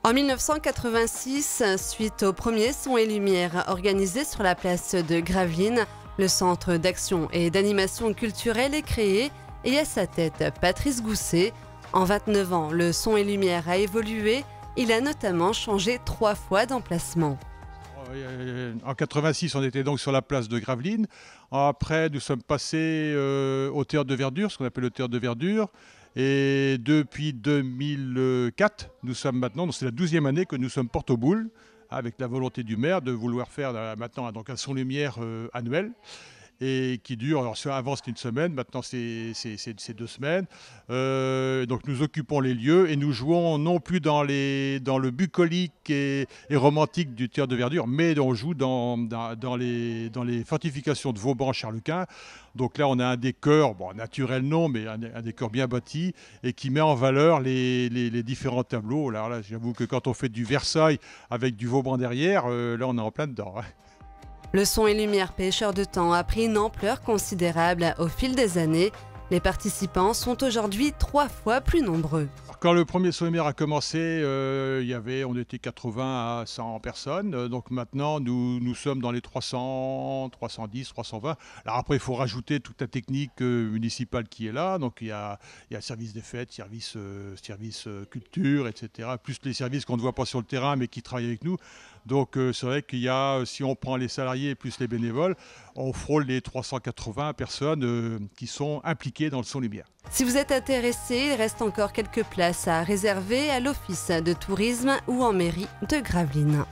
En 1986, suite au premier Son et Lumière organisé sur la place de Gravelines, le Centre d'action et d'animation culturelle est créé et à sa tête Patrice Gousset. En 29 ans, le Son et Lumière a évolué. Il a notamment changé 3 fois d'emplacement. En 86, on était donc sur la place de Gravelines. Après, nous sommes passés au Théâtre de Verdure, ce qu'on appelle le Théâtre de Verdure. Et depuis 2004, nous sommes maintenant, c'est la 12e année que nous sommes porte aux boules, avec la volonté du maire de vouloir faire maintenant donc un Son Lumière annuel. Et qui dure, alors avant c'était une semaine, maintenant c'est 2 semaines. Donc nous occupons les lieux et nous jouons non plus dans le bucolique et romantique du Théâtre de Verdure, mais on joue dans les fortifications de Vauban-Charles-Quint. Donc là on a un décor, bon, naturel non, mais un décor bien bâti et qui met en valeur les différents tableaux. Alors là j'avoue que quand on fait du Versailles avec du Vauban derrière, là on est en plein dedans. Le Son et Lumière Pêcheurs de temps a pris une ampleur considérable au fil des années. Les participants sont aujourd'hui 3 fois plus nombreux. Quand le premier Son et Lumière a commencé, on était 80 à 100 personnes. Donc maintenant, nous sommes dans les 300, 310, 320. Alors après, il faut rajouter toute la technique municipale qui est là. Donc il y a le service des fêtes, service culture, etc. Plus les services qu'on ne voit pas sur le terrain, mais qui travaillent avec nous. Donc c'est vrai qu'il y a, si on prend les salariés plus les bénévoles, on frôle les 380 personnes qui sont impliquées dans le Son Lumière. Si vous êtes intéressé, il reste encore quelques places à réserver à l'Office de tourisme ou en mairie de Gravelines.